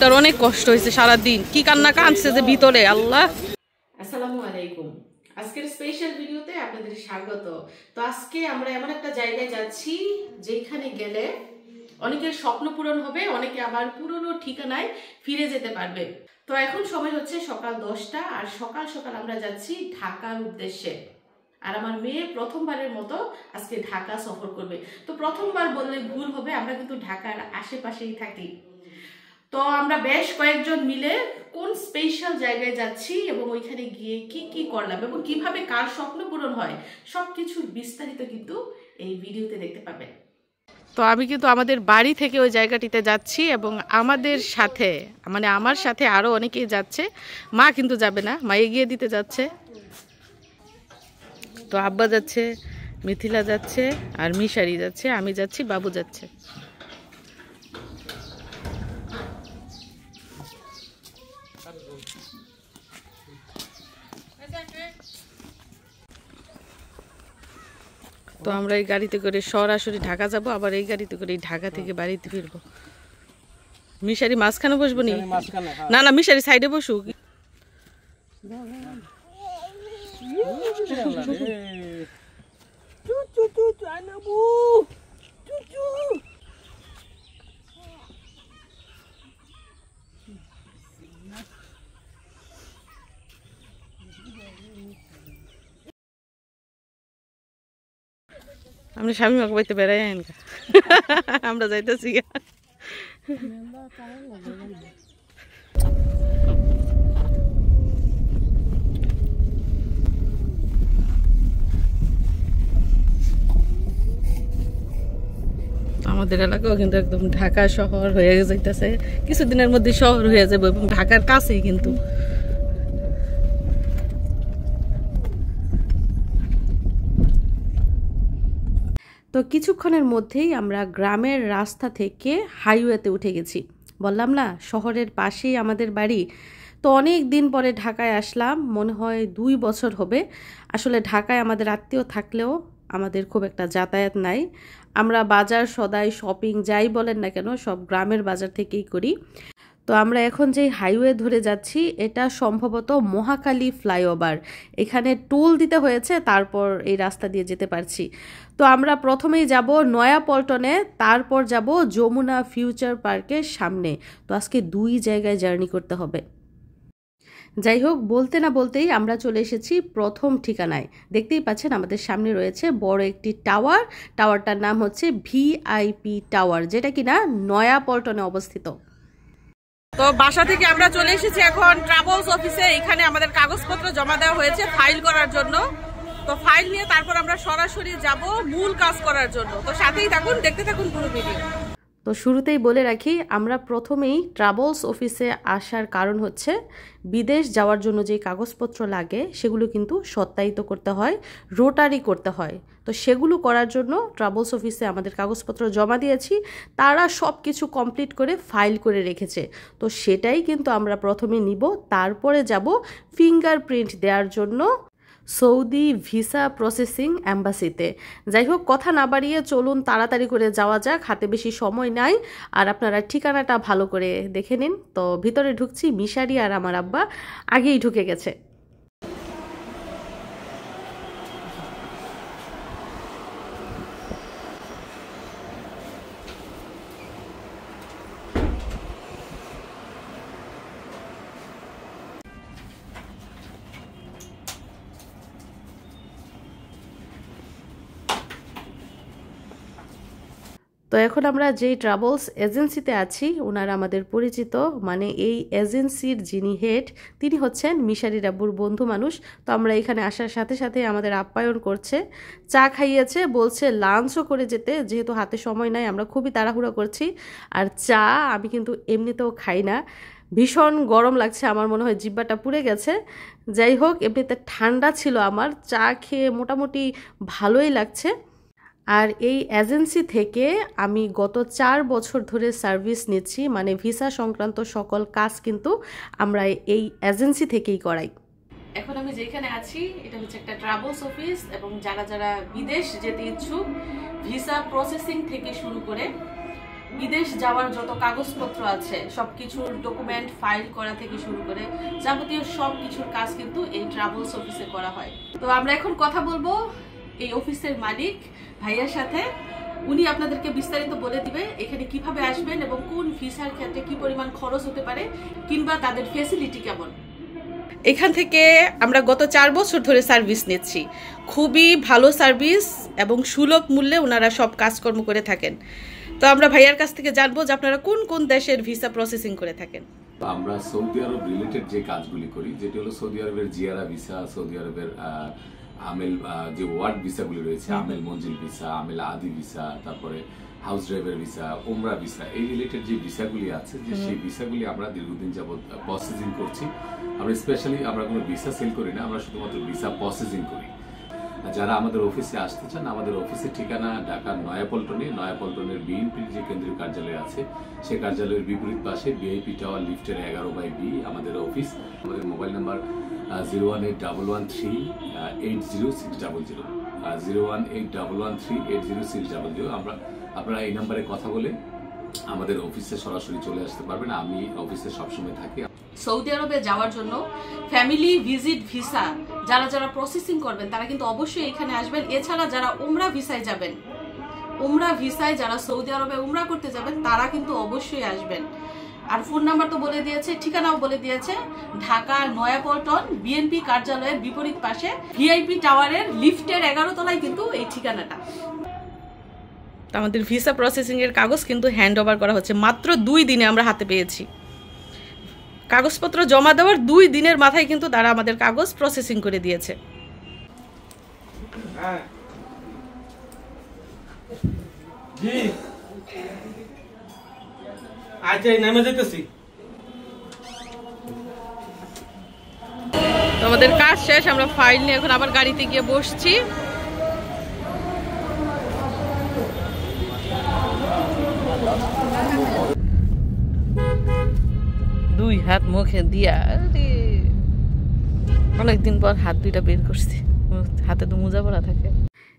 ছেলেটার অনেক কষ্ট হয়েছে সারাদিন, কি কান্না কাঁদছে যে ভিতরে। আল্লাহ। আসসালামু আলাইকুম, আজকের স্পেশাল ভিডিওতে আপনাদের স্বাগত। তো আজকে আমরা এমন একটা জায়গায় যাচ্ছি যেখানে গেলে অনেকের স্বপ্ন পূরণ হবে, অনেকে আবার পুরনো ঠিকানায় ফিরে যেতে পারবে। তো এখন সময় হচ্ছে সকাল 10টা, আর সকাল সকাল আমরা যাচ্ছি ঢাকার উদ্দেশ্যে। আর আমার মেয়ে প্রথমবারের মতো আজকে ঢাকা সফর করবে। তো প্রথমবার বললে ভুল হবে, আমরা কিন্তু ঢাকার আশেপাশেই থাকি। তো আমরা বেশ কয়েকজন মিলে কোন স্পেশাল জায়গায় যাচ্ছি এবং ওইখানে গিয়ে কি কি করলাম এবং কিভাবে কার স্বপ্ন পূরণ হয় সবকিছুর বিস্তারিত কিন্তু এই ভিডিওতে দেখতে পাবেন। তো আমি কিন্তু আমাদের বাড়ি থেকে ওই জায়গাটিতে যাচ্ছি এবং আমাদের সাথে মানে আমার সাথে আরো অনেকেই যাচ্ছে। মা কিন্তু যাবে না, মা এগিয়ে দিতে যাচ্ছে। তো আব্বা যাচ্ছে, মিথিলা যাচ্ছে, আর মিশারি যাচ্ছে, আমি যাচ্ছি, বাবু যাচ্ছে। তো আমরা এই গাড়িতে করে সরাসরি ঢাকা যাব, আবার এই গাড়িতে করে ঢাকা থেকে বাড়িতে ফিরবো। মিশারি মাঝখানে বসবো নি? না না, মিশারি সাইডে বসুক। আমরা স্বামী মাকে বাড়িতে বেড়াই আমরা যাইতেছি। আমাদের এলাকাও কিন্তু একদম ঢাকা শহর হয়ে যাইতেছে, কিছুদিনের মধ্যে শহর হয়ে যাবে এবং ঢাকার কাছেই কিন্তু। তো কিছুক্ষণের মধ্যেই আমরা গ্রামের রাস্তা থেকে হাইওয়েতে উঠে গেছি। বললাম না শহরের পাশেই আমাদের বাড়ি। তো অনেক দিন পরে ঢাকায় আসলাম, মনে হয় 2 বছর হবে। আসলে ঢাকায় আমাদের আত্মীয় থাকলেও আমাদের খুব একটা যাতায়াত নাই। আমরা বাজার সদাই শপিং যাই বলেন না কেন সব গ্রামের বাজার থেকেই করি। তো আমরা এখন যে হাইওয়ে ধরে যাচ্ছি এটা সম্ভবত মহাখালী ফ্লাইওভার। এখানে টোল দিতে হয়েছে, তারপর এই রাস্তা দিয়ে যেতে পারছি। তো আমরা প্রথমেই যাব নয়াপল্টনে, তারপর যাব যমুনা ফিউচার পার্কের সামনে। তো আজকে 2 জায়গায় জার্নি করতে হবে। যাই হোক, বলতে না বলতেই আমরা চলে এসেছি প্রথম ঠিকানায়। দেখতেই পাচ্ছেন আমাদের সামনে রয়েছে বড় একটি টাওয়ার। টাওয়ারটার নাম হচ্ছে ভিআইপি টাওয়ার, যেটা কিনা নয়াপল্টনে অবস্থিত। তো বাসা থেকে আমরা চলে এসেছি এখন ট্রাভেলস অফিসে। এখানে আমাদের কাগজপত্র জমা দেওয়া হয়েছে ফাইল করার জন্য। তো ফাইল নিয়ে তারপর আমরা সরাসরি যাব মূল কাজ করার জন্য। তো সাথেই থাকুন, দেখতে থাকুন পুরো ভিডিও। তো শুরুতেই বলে রাখি, আমরা প্রথমেই ট্রাভেলস অফিসে আসার কারণ হচ্ছে বিদেশ যাওয়ার জন্য যে কাগজপত্র লাগে সেগুলো কিন্তু সত্যায়িত করতে হয়, রোটারি করতে হয়। তো সেগুলো করার জন্য ট্রাভেলস অফিসে আমাদের কাগজপত্র জমা দিয়েছি। তারা সব কিছু কমপ্লিট করে ফাইল করে রেখেছে। তো সেটাই কিন্তু আমরা প্রথমে নিব, তারপরে যাব ফিঙ্গারপ্রিন্ট দেওয়ার জন্য সৌদি ভিসা প্রসেসিং অ্যাম্বাসিতে। যাই হোক, কথা না বাড়িয়ে চলুন তাড়াতাড়ি করে যাওয়া যাক, হাতে বেশি সময় নাই। আর আপনারা ঠিকানাটা ভালো করে দেখে নিন। তো ভিতরে ঢুকছি, মিশারি আর আমার আব্বা আগেই ঢুকে গেছে। তো এখন আমরা যেই ট্রাভেলস এজেন্সিতে আছি ওনারা আমাদের পরিচিত, মানে এই এজেন্সির যিনি হেড তিনি হচ্ছেন মিশারির আব্বুর বন্ধু মানুষ। তো আমরা এখানে আসার সাথে সাথে আমাদের আপ্যায়ন করছে, চা খাইয়েছে, বলছে লাঞ্চও করে যেতে, যেহেতু হাতে সময় নাই আমরা খুবই তাড়াহুড়ো করছি। আর চা আমি কিন্তু এমনিতেও খাই না, ভীষণ গরম লাগছে, আমার মনে হয় জিহ্বাটা পুড়ে গেছে। যাই হোক, এমনিতে ঠান্ডা ছিল, আমার চা খেয়ে মোটামুটি ভালোই লাগছে। আর এই এজেন্সি থেকে আমি গত 4 বছর ধরে সার্ভিস নিচ্ছি, মানে ভিসা সংক্রান্ত সকল কাজ কিন্তু আমরা এই এজেন্সি থেকেই করাই। এখন আমি যেখানে আছি এটা হচ্ছে একটা ট্রাভেলস অফিস, এবং যারা যারা বিদেশ যেতে ইচ্ছুক ভিসা প্রসেসিং থেকে শুরু করে বিদেশ যাওয়ার যত কাগজপত্র আছে সবকিছুর ডকুমেন্ট ফাইল করা থেকে শুরু করে যাবতীয় সব কিছুর কাজ কিন্তু এই ট্রাভেলস অফিসে করা হয়। তো আমরা এখন কথা বলবো এই অফিসের মালিক ভাইয়ার সাথে। উনি আপনাদেরকে বিস্তারিত বলে দিবে এখানে কিভাবে আসবেন এবং কোন ভিসার ক্ষেত্রে কি পরিমাণ খরচ হতে পারে কিংবা তাদের ফ্যাসিলিটি কেমন। এখান থেকে আমরা গত 4 বছর ধরে সার্ভিস নিচ্ছি, খুবই ভালো সার্ভিস এবং সুলভ মূল্যে ওনারা সব কাজকর্ম করে থাকেন। তো আমরা ভাইয়ার কাছ থেকে জানবো যে আপনারা কোন কোন দেশের ভিসা প্রসেসিং করে থাকেন। আমরা সৌদি আরব রিলেটেড যে কাজগুলি করি, যেটি হলো সৌদি আরবের জিয়ারা ভিসা, সৌদি আরবের আমেল যে ওয়ার্ড ভিসাগুলি রয়েছে, আমেল মঞ্জিল ভিসা, আমেল আদি ভিসা, তারপরে হাউস ড্রাইভার ভিসা, ওমরা ভিসা, এই রিলেটেড যে ভিসাগুলি আছে যে সেই ভিসাগুলি আমরা দীর্ঘদিন যাবত প্রসেসিং করছি। আমরা স্পেশালি আমরা কোনো ভিসা সেল করি না, আমরা শুধুমাত্র ভিসা প্রসেসিং করি। যারা আমাদের অফিসে আসতে চান, আমাদের অফিসের ঠিকানা ঢাকার নয়াপল্টনের বিএনপির যে কেন্দ্রীয় কার্যালয় আছে সেই কার্যালয়ের বিপরীত পাশে ভিআইপি টাওয়ার লিফটের 11/B আমাদের অফিস। আমাদের মোবাইল নাম্বার 01811380600 01811380600। আপনারা এই নাম্বারে কথা বলে আমাদের অফিসে সরাসরি চলে আসতে পারবেন। আমি অফিসে সবসময় থাকি। সৌদি আরবে যাওয়ার জন্য ফ্যামিলি ভিজিট ভিসা যারা যারা প্রসেসিং করবেন তারা কিন্তু অবশ্যই এখানে আসবেন। এছাড়া যারা উমরা ভিসায় যাবেন, উমরা ভিসায় যারা সৌদি আরবে উমরা করতে যাবেন তারা কিন্তু অবশ্যই আসবেন। আর ফোন নাম্বার তো বলে দিয়েছে, ঠিকানাও বলে দিয়েছে, ঢাকার নয়াপল্টন বিএনপি কার্যালয়ের বিপরীত পাশে ভিআইপি টাওয়ারের লিফটের 11 তলায় কিন্তু এই ঠিকানাটা। আমাদের ভিসা প্রসেসিং এর কাগজ কিন্তু হ্যান্ড ওভার করা হচ্ছে, মাত্র 2 দিনে আমরা হাতে পেয়েছি। কাগজপত্র জমা দেওয়ার 2 দিনের মাথায় কিন্তু তারা আমাদের কাগজ প্রসেসিং করে দিয়েছে। তো আমাদের কাজ শেষ, আমরা ফাইল নিয়ে এখন আবার গাড়িতে গিয়ে বসছি। দুই হাত মুখে দিয়া অনেকদিন পর হাত দুইটা বের করছি, হাতে তো মোজা পরা থাকে।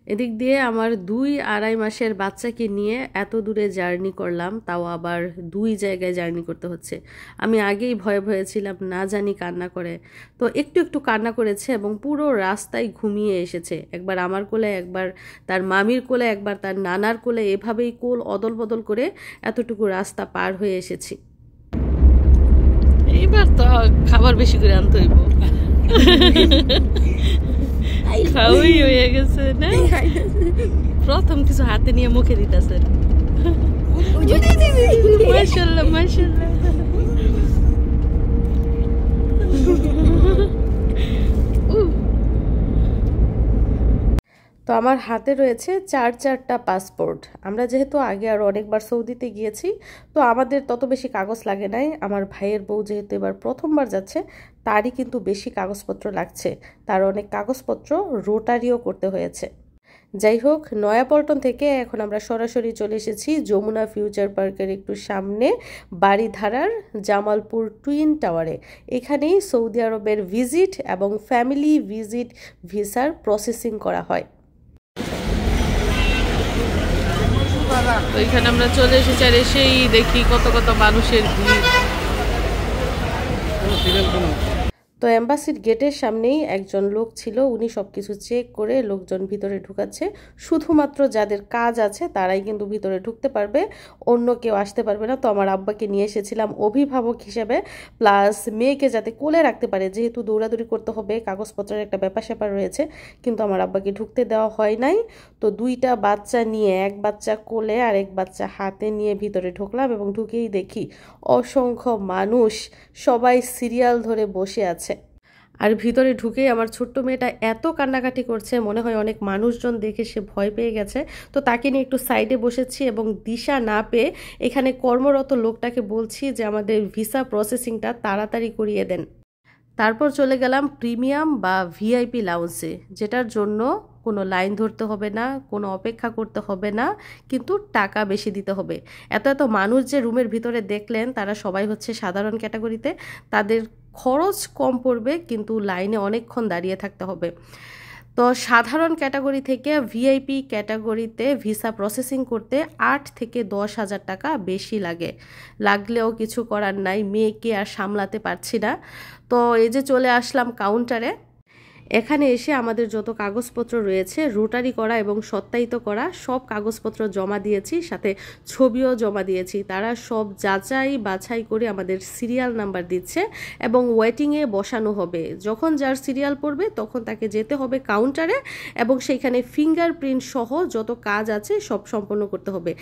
এদিক দিয়ে আমার 2-2.5 মাসের বাচ্চাকে নিয়ে এত দূরে জার্নি করলাম, তাও আবার 2 জায়গায় জার্নি করতে হচ্ছে। আমি আগেই ভয়ে ভয়ে ছিলাম, না জানি কান্না করে, তো একটু একটু কান্না করেছে এবং পুরো রাস্তায় ঘুমিয়ে এসেছে। একবার আমার কোলে, একবার তার মামির কোলে, একবার তার নানার কোলে, এভাবেই কোল অদল বদল করে এতটুকু রাস্তা পার হয়ে এসেছি। এইবার তো খাবার বেশি করে আনতে হইব, খাওয়াই হয়ে গেছে না। প্রথম কিছু হাতে নিয়ে মুখে দিতেছে, মাশাআল্লাহ মাশাআল্লাহ। তো আমার হাতে রয়েছে 4-4টা পাসপোর্ট। আমরা যেহেতু আগে আরও অনেকবার সৌদিতে গিয়েছি, তো আমাদের তত বেশি কাগজ লাগে নাই। আমার ভাইয়ের বউ যেহেতু এবার প্রথমবার যাচ্ছে, তারই কিন্তু বেশি কাগজপত্র লাগছে, তার অনেক কাগজপত্র রোটারিও করতে হয়েছে। যাই হোক, নয়াপল্টন থেকে এখন আমরা সরাসরি চলে এসেছি যমুনা ফিউচার পার্কের একটু সামনে বাড়িধারার জামালপুর টুইন টাওয়ারে। এখানেই সৌদি আরবের ভিজিট এবং ফ্যামিলি ভিজিট ভিসার প্রসেসিং করা হয়। তো এখানে আমরা চলে এসেছি, আর এসেই দেখি কত কত মানুষের ভিড়। তো এম্বাসির গেটের সামনেই একজন লোক ছিল, উনি সব কিছু চেক করে লোকজন ভিতরে ঢুকাচ্ছে। শুধুমাত্র যাদের কাজ আছে তারাই কিন্তু ভিতরে ঢুকতে পারবে, অন্য কেউ আসতে পারবে না। তো আমার আব্বাকে নিয়ে এসেছিলাম অভিভাবক হিসেবে, প্লাস মেয়েকে যাতে কোলে রাখতে পারে, যেহেতু দৌড়াদৌড়ি করতে হবে, কাগজপত্রের একটা ব্যাপার স্যাপার রয়েছে, কিন্তু আমার আব্বাকে ঢুকতে দেওয়া হয় নাই। তো 2টা বাচ্চা নিয়ে, এক বাচ্চা কোলে আর এক বাচ্চা হাতে নিয়ে ভিতরে ঢুকলাম এবং ঢুকেই দেখি অসংখ্য মানুষ, সবাই সিরিয়াল ধরে বসে আছে। আর ভিতরে ঢুকেই আমার ছোট্ট মেয়েটা এত কান্নাকাটি করছে, মনে হয় অনেক মানুষজন দেখে সে ভয় পেয়ে গেছে। তো তাকে নিয়ে একটু সাইডে বসেছি এবং দিশা না পেয়ে এখানে কর্মরত লোকটাকে বলছি যে আমাদের ভিসা প্রসেসিংটা তাড়াতাড়ি করিয়ে দেন। তারপর চলে গেলাম প্রিমিয়াম বা ভিআইপি লাউঞ্জে, যেটার জন্য কোনো লাইন ধরতে হবে না, কোনো অপেক্ষা করতে হবে না, কিন্তু টাকা বেশি দিতে হবে। এত এত মানুষ যে রুমের ভিতরে দেখলেন, তারা সবাই হচ্ছে সাধারণ ক্যাটাগরিতে, তাদের খরচ কম পড়বে কিন্তু লাইনে অনেকক্ষণ দাঁড়িয়ে থাকতে হবে। তো সাধারণ ক্যাটাগরি থেকে ভিআইপি ক্যাটাগরিতে ভিসা প্রসেসিং করতে 8 থেকে 10,000 টাকা বেশি লাগলেও কিছু করার নাই, মেয়েকে আর সামলাতে পারছি না। তো এই যে চলে আসলাম কাউন্টারে। এখানে এসে আমাদের যত কাগজপত্র রয়েছে রোটারি করা এবং সত্যায়িত করা সব কাগজপত্র জমা দিয়েছি, সাথে ছবিও জমা দিয়েছি। তারা সব যাচাই বাছাই করে আমাদের সিরিয়াল নাম্বার দিচ্ছে এবং ওয়েটিংয়ে বসানো হবে। যখন যার সিরিয়াল পড়বে তখন তাকে যেতে হবে কাউন্টারে এবং সেইখানে ফিঙ্গারপ্রিন্ট সহ যত কাজ আছে সব সম্পন্ন করতে হবে।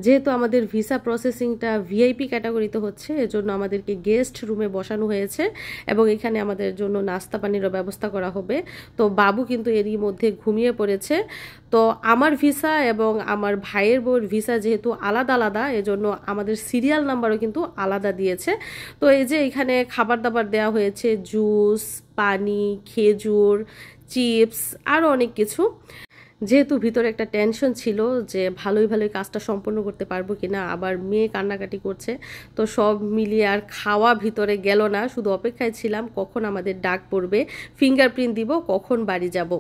যেহেতু আমাদের ভিসা প্রসেসিংটা ভিআইপি ক্যাটাগরিতে হচ্ছে, এজন্য আমাদেরকে গেস্ট রুমে বসানো হয়েছে এবং এখানে আমাদের জন্য নাস্তা পানিরও ব্যবস্থা করা হবে। তো বাবু কিন্তু এরই মধ্যে ঘুমিয়ে পড়েছে। তো আমার ভিসা এবং আমার ভাইয়ের বউয়ের ভিসা যেহেতু আলাদা আলাদা, এজন্য আমাদের সিরিয়াল নাম্বারও কিন্তু আলাদা দিয়েছে। তো এই যে এখানে খাবার দাবার দেওয়া হয়েছে, জুস, পানি, খেজুর, চিপস, আরও অনেক কিছু। যেহেতু ভিতরে একটা টেনশন ছিল যে ভালোই কাজটা সম্পন্ন করতে পারবো কিনা, আবার মেয়ে কান্নাকাটি করছে, তো সব মিলিয়ে আর খাওয়া ভিতরে গেল না। শুধু অপেক্ষায় ছিলাম কখন আমাদের ডাক পড়বে, ফিঙ্গারপ্রিন্ট দিব, কখন বাড়ি যাব।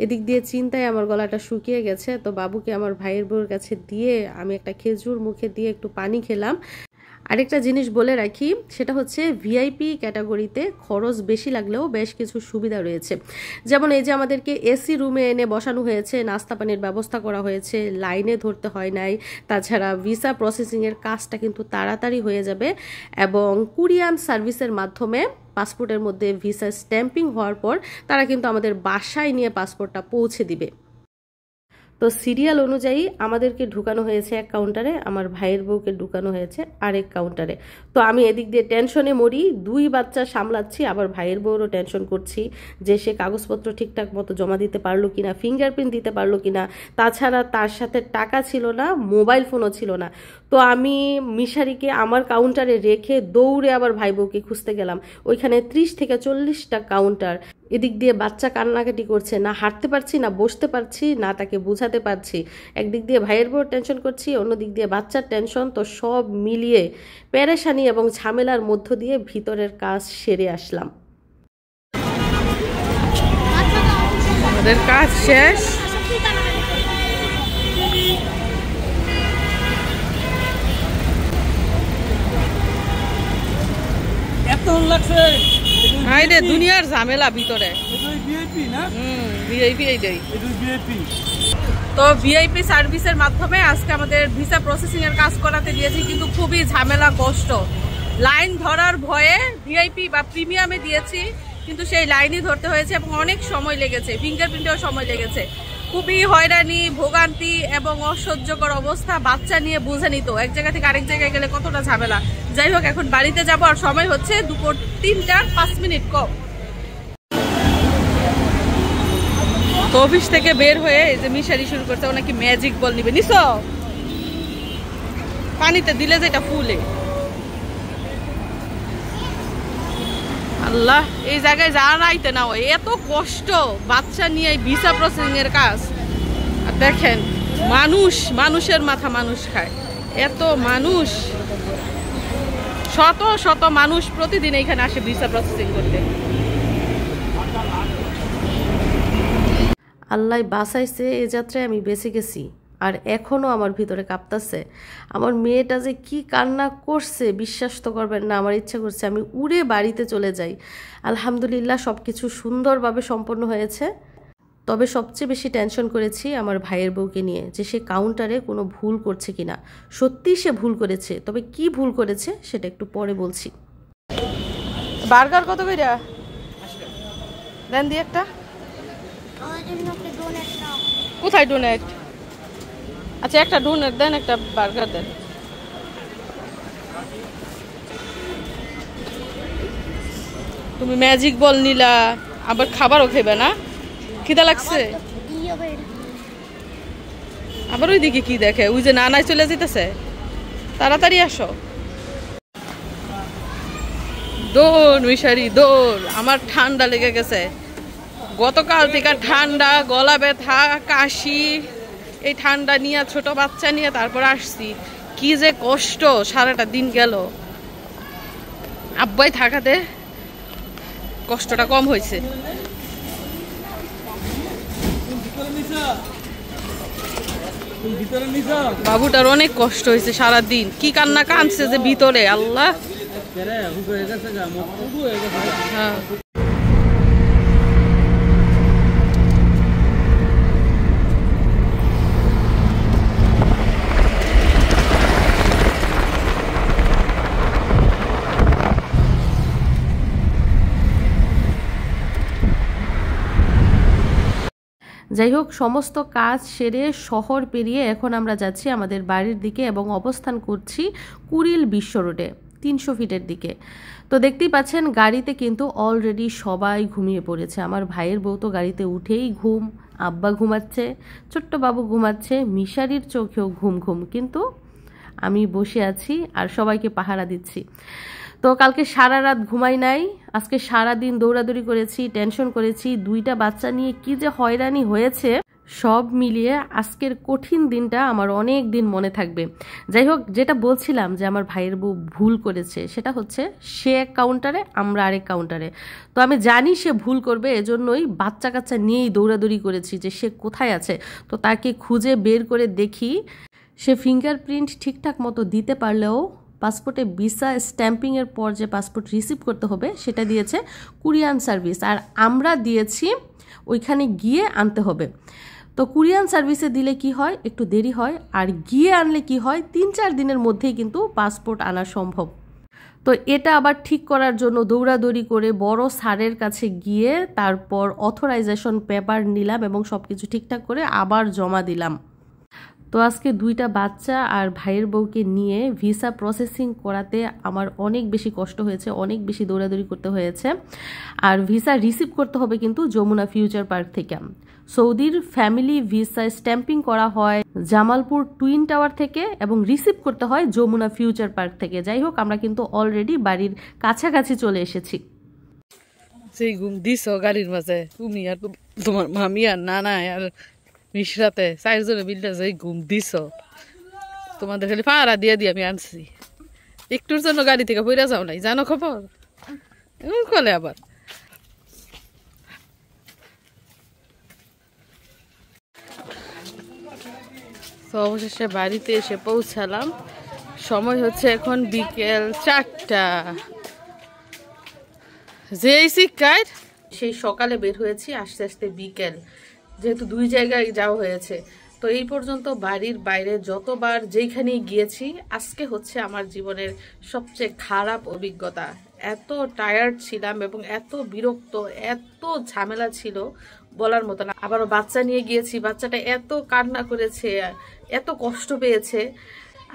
এদিক দিয়ে চিন্তায় আমার গলাটা শুকিয়ে গেছে। তো বাবুকে আমার ভাইয়ের বউয়ের কাছে দিয়ে আমি একটা খেজুর মুখে দিয়ে একটু পানি খেলাম। আরেকটা জিনিস বলে রাখি, সেটা হচ্ছে ভিআইপি ক্যাটাগরিতে খরচ বেশি লাগলেও বেশ কিছু সুবিধা রয়েছে। যেমন এই যে আমাদেরকে এসি রুমে এনে বসানো হয়েছে, নাস্তা পানির ব্যবস্থা করা হয়েছে, লাইনে ধরতে হয় নাই। তাছাড়া ভিসা প্রসেসিংয়ের কাজটা কিন্তু তাড়াতাড়ি হয়ে যাবে এবং কুরিয়ান সার্ভিসের মাধ্যমে পাসপোর্টের মধ্যে ভিসা স্ট্যাম্পিং হওয়ার পর তারা কিন্তু আমাদের বাসায় নিয়ে পাসপোর্টটা পৌঁছে দিবে। তো সিরিয়াল অনুযায়ী আমাদেরকে ঢুকানো হয়েছে এক কাউন্টারে, আমার ভাইয়ের বউকে ঢুকানো হয়েছে আরেক কাউন্টারে। তো আমি এদিক দিয়ে টেনশনে মরি, 2 বাচ্চা সামলাচ্ছি, আবার ভাইয়ের বউরও টেনশন করছি যে সে কাগজপত্র ঠিকঠাক মতো জমা দিতে পারলো কিনা, ফিঙ্গারপ্রিন্ট দিতে পারলো কিনা। তাছাড়া তার সাথে টাকা ছিল না, মোবাইল ফোনও ছিল না। তো আমি মিশারিকে আমার কাউন্টারে রেখে দৌড়ে আবার ভাই বউকে খুঁজতে গেলাম। ওইখানে 30 থেকে 40টা কাউন্টার। এদিক দিয়ে বাচ্চা কান্নাকাটি করছে, না হাঁটতে পারছি, না বসতে পারছি, না তাকে বোঝাতে পারছি। একদিক দিয়ে ভাইয়ের বউর টেনশন করছি, অন্যদিক দিয়ে বাচ্চার টেনশন। তো সব মিলিয়ে পেরেশানি এবং ঝামেলার মধ্য দিয়ে ভিতরের কাজ সেরে আসলাম। আমাদের কাজ শেষ। দুনিয়ার ঝামেলা ভিতরে। তো ভিআইপি সার্ভিসের মাধ্যমে আজকে আমাদের ভিসা প্রসেসিং এর কাজ করাতে দিয়েছি, কিন্তু খুবই ঝামেলা কষ্ট। লাইন ধরার ভয়ে ভিআইপি বা প্রিমিয়ামে দিয়েছি, কিন্তু সেই লাইনই ধরতে হয়েছে এবং অনেক সময় লেগেছে, ফিঙ্গারপ্রিন্টেও সময় লেগেছে। খুবই হয়রানি, ভোগান্তি এবং অসহ্যকর অবস্থা। বাচ্চা নিয়ে বুঝে নিত এক জায়গা থেকে আরেক জায়গায় গেলে কতটা ঝামেলা। যাই হোক, এখন বাড়িতে যাব আর সময় হচ্ছে দুপুর 3:05 কম। তো অফিস থেকে বের হয়ে এই যে মিশারি শুরু করছে, ও নাকি ম্যাজিক বল নিবে। নিস পানিতে দিলে যেটা ফুলে। আল্লাহ, এই জায়গায় যা রাইতে না হয়, এত কষ্ট বাচ্চা নিয়ে ভিসা প্রসেসিং এর কাজ। আর দেখেন মানুষের মাথা মানুষ খায়, এত মানুষ, শত শত মানুষ প্রতিদিন এখানে আসে ভিসা প্রসেসিং করতে। আল্লাহ বাঁচাইছে, এ যাত্রায় আমি বেঁচে গেছি। আর এখনও আমার ভিতরে কাঁপতাছে। আমার মেয়েটা যে কি কান্না করছে বিশ্বাস তো করবেন না। আমার ইচ্ছা করছে আমি উড়ে বাড়িতে চলে যাই। আলহামদুলিল্লাহ সব কিছু সুন্দরভাবে সম্পন্ন হয়েছে। তবে সবচেয়ে বেশি টেনশন করেছি আমার ভাইয়ের বউকে নিয়ে, যে সে কাউন্টারে কোনো ভুল করছে কিনা। সত্যিই সে ভুল করেছে, তবে কি ভুল করেছে সেটা একটু পরে বলছি। বার্গার কত কইরা দেন দি একটা? কোথায় ডোনেট? আচ্ছা, একটা ডোনেট দেন, একটা বার্গার দেন। তুমি ম্যাজিক বল নিলা, আবার খাবারও খাইবে না? খিদা লাগছে? আবার ওই দিকে কি দেখে? ওই যে নানাই চলে যেতেছে, তাড়াতাড়ি আসো। দৌড় মিশারি দৌড়। আমার ঠান্ডা লেগে গেছে গতকাল থেকে, ঠান্ডা, গলা ব্যথা, কাশি। এই ঠান্ডা নিয়ে, ছোট বাচ্চা নিয়ে তারপর আসছি। কি যে কষ্ট, সারাটা দিন গেল। আব্বাই থাকাতে কষ্টটা কম হয়েছে। বাবুটার অনেক কষ্ট হয়েছে সারাদিন, কি কান্না কাঁদছে যে ভিতরে, আল্লাহ। হ্যাঁ যাই হোক, সমস্ত কাজ সেরে শহর পেরিয়ে এখন আমরা যাচ্ছি আমাদের বাড়ির দিকে এবং অবস্থান করছি কুড়িল বিশ্ব রোডে 300 ফিটের দিকে। তো দেখতেই পাচ্ছেন গাড়িতে কিন্তু অলরেডি সবাই ঘুমিয়ে পড়েছে। আমার ভাইয়ের বউ তো গাড়িতে উঠেই ঘুম, আব্বা ঘুমাচ্ছে, ছোট্ট বাবু ঘুমাচ্ছে, মিশারির চোখেও ঘুম ঘুম, কিন্তু আমি বসে আছি আর সবাইকে পাহারা দিচ্ছি। তো কালকে সারা রাত ঘুমাই নাই, আজকে সারা দিন দৌড়াদৌড়ি করেছি, টেনশন করেছি, 2টা বাচ্চা নিয়ে কি যে হয়রানি হয়েছে। সব মিলিয়ে আজকের কঠিন দিনটা আমার অনেক দিন মনে থাকবে। যাই হোক, যেটা বলছিলাম যে আমার ভাইয়ের বউ ভুল করেছে, সেটা হচ্ছে সে এক কাউন্টারে, আমরা আরেক কাউন্টারে। তো আমি জানি সে ভুল করবে, এজন্যই বাচ্চা কাচ্চা নিয়েই দৌড়াদৌড়ি করেছি যে সে কোথায় আছে। তো তাকে খুঁজে বের করে দেখি সে ফিঙ্গারপ্রিন্ট ঠিকঠাক মতো দিতে পারলেও পাসপোর্টে ভিসা স্ট্যাম্পিংয়ের পর যে পাসপোর্ট রিসিভ করতে হবে সেটা দিয়েছে কুরিয়ান সার্ভিস, আর আমরা দিয়েছি ওইখানে গিয়ে আনতে হবে। তো কুরিয়ান সার্ভিসে দিলে কি হয়, একটু দেরি হয়, আর গিয়ে আনলে কি হয়, 3-4 দিনের মধ্যেই কিন্তু পাসপোর্ট আনা সম্ভব। তো এটা আবার ঠিক করার জন্য দৌড়াদৌড়ি করে বড় স্যারের কাছে গিয়ে তারপর অথরাইজেশন পেপার নিলাম এবং সব কিছু ঠিকঠাক করে আবার জমা দিলাম। তো আজকে 2টা বাচ্চা আর ভাইয়ের বউকে নিয়ে ভিসা প্রসেসিং করাতে আমার অনেক বেশি কষ্ট হয়েছে, অনেক বেশি দৌড়াদৌড়ি করতে হয়েছে। আর ভিসা রিসিভ করতে হবে কিন্তু যমুনা ফিউচার পার্ক থেকে। সৌদির ফ্যামিলি ভিসা স্ট্যাম্পিং করা হয় জামালপুর টুইন টাওয়ার থেকে এবং রিসিভ করতে হয় যমুনা ফিউচার পার্ক থেকে। যাই হোক, আমরা কিন্তু অলরেডি বাড়ির কাছাকাছি চলে এসেছি। সেই ঘুম দিছ গাড়ির মাঝে, তুমি আর তোমার মামি আর নানা আর মিশরাতে 4 জনে মিলতে যাই ঘুম দিছ। তোমাদের খালি পাড়া দিয়ে দিয়ে আমি আনছি, একটুর জন্য গাড়ি থেকে বইরা যাও নাই, জানো খবর? কলে আবার তো অবশেষে বাড়িতে এসে পৌঁছালাম। সময় হচ্ছে এখন বিকেল 4টা। যে শিক্ষায় সেই সকালে বের হয়েছি, আস্তে আস্তে বিকেল, যেহেতু 2 জায়গায় যাওয়া হয়েছে। তো এই পর্যন্ত বাড়ির বাইরে যতবার যেখানেই গিয়েছি, আজকে হচ্ছে আমার জীবনের সবচেয়ে খারাপ অভিজ্ঞতা। এত টায়ার্ড ছিলাম এবং এত বিরক্ত, এত ঝামেলা ছিল বলার মতো না। আবারও বাচ্চা নিয়ে গিয়েছি, বাচ্চাটা এত কান্না করেছে, এত কষ্ট পেয়েছে।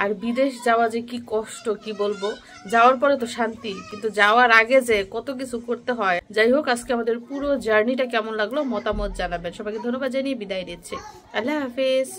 আর বিদেশ যাওয়া যে কি কষ্ট, কি বলবো। যাওয়ার পরে তো শান্তি, কিন্তু যাওয়ার আগে যে কত কিছু করতে হয়। যাই হোক, আজকে আমাদের পুরো জার্নিটা কেমন লাগলো মতামত জানাবেন। সবাইকে ধন্যবাদ জানিয়ে বিদায় নিচ্ছি। আল্লাহ হাফেজ।